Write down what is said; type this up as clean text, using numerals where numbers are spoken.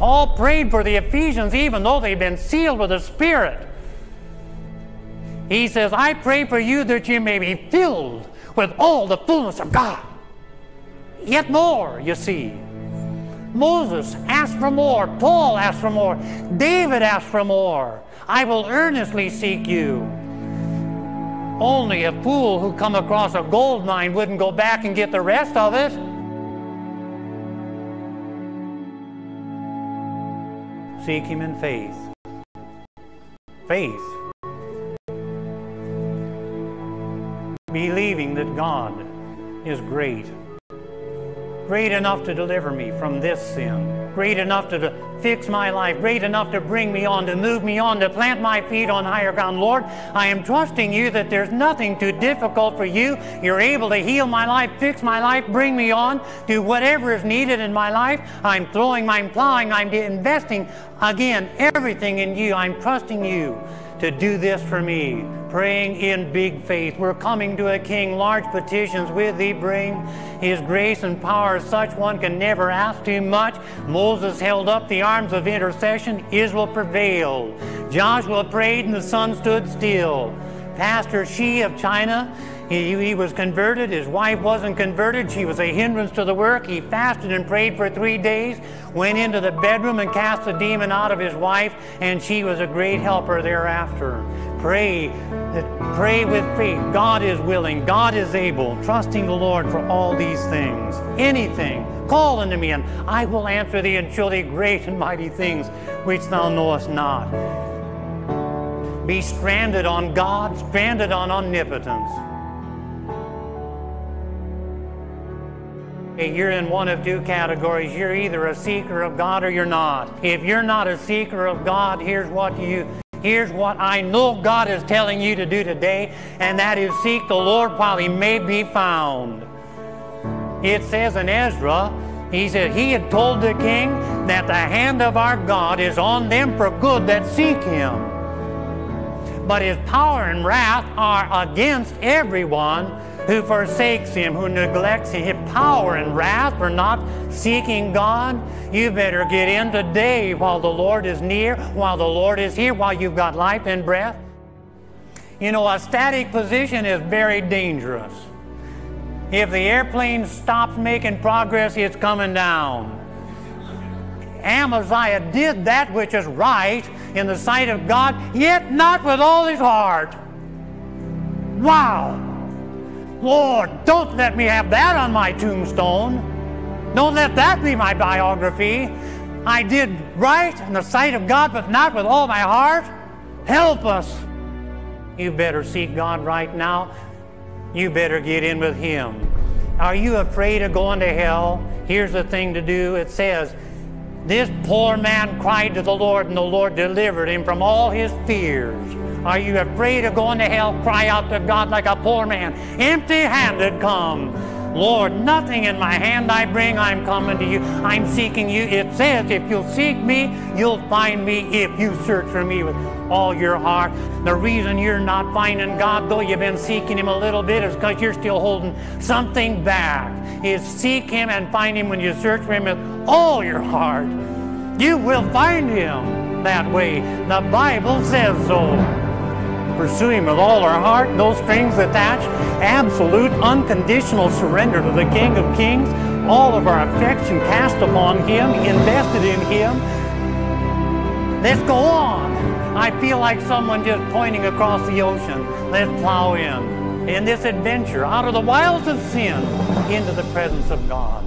Paul prayed for the Ephesians even though they'd been sealed with the Spirit. He says, I pray for you that you may be filled with all the fullness of God. Yet more, you see. Moses asked for more. Paul asked for more. David asked for more. I will earnestly seek you. Only a fool who come across a gold mine wouldn't go back and get the rest of it. Seek Him in faith. Faith. Believing that God is great. Great enough to deliver me from this sin. Great enough to fix my life. Great enough to bring me on, to move me on, to plant my feet on higher ground. Lord, I am trusting you that there's nothing too difficult for you. You're able to heal my life, fix my life, bring me on, do whatever is needed in my life. I'm plowing, I'm investing, again, everything in you. I'm trusting you to do this for me. Praying in big faith. We're coming to a King. Large petitions with thee bring. His grace and power such one can never ask too much. Moses held up the arms of intercession. Israel prevailed. Joshua prayed and the sun stood still. Pastor Shi of China, he was converted. His wife wasn't converted. She was a hindrance to the work. He fasted and prayed for 3 days, went into the bedroom and cast the demon out of his wife, and she was a great helper thereafter. Pray with faith. God is willing. God is able. Trusting the Lord for all these things. Anything. Call unto me, and I will answer thee and show thee great and mighty things which thou knowest not. Be stranded on God, stranded on omnipotence. You're in one of two categories. You're either a seeker of God or you're not. If you're not a seeker of God, here's what I know God is telling you to do today, and that is seek the Lord while He may be found. It says in Ezra, he said he had told the king that the hand of our God is on them for good that seek Him. But His power and wrath are against everyone who forsakes Him, who neglects Him. His power and wrath for not seeking God. You better get in today while the Lord is near, while the Lord is here, while you've got life and breath. You know, a static position is very dangerous. If the airplane stops making progress, it's coming down. Amaziah did that which is right in the sight of God, yet not with all his heart. Wow! Lord, don't let me have that on my tombstone. Don't let that be my biography. I did right in the sight of God, but not with all my heart. Help us. You better seek God right now. You better get in with Him. Are you afraid of going to hell? Here's the thing to do. It says, this poor man cried to the Lord, and the Lord delivered him from all his fears. Are you afraid of going to hell? Cry out to God like a poor man. Empty-handed come. Lord, nothing in my hand I bring. I'm coming to you. I'm seeking you. It says, if you'll seek me, you'll find me if you search for me with all your heart. The reason you're not finding God, though you've been seeking Him a little bit, is because you're still holding something back. Is seek Him and find Him when you search for Him with all your heart. You will find Him that way. The Bible says so. Pursue Him with all our heart, no strings attached, absolute, unconditional surrender to the King of Kings, all of our affection cast upon Him, invested in Him. Let's go on. I feel like someone just pointing across the ocean. Let's plow in this adventure, out of the wilds of sin, into the presence of God.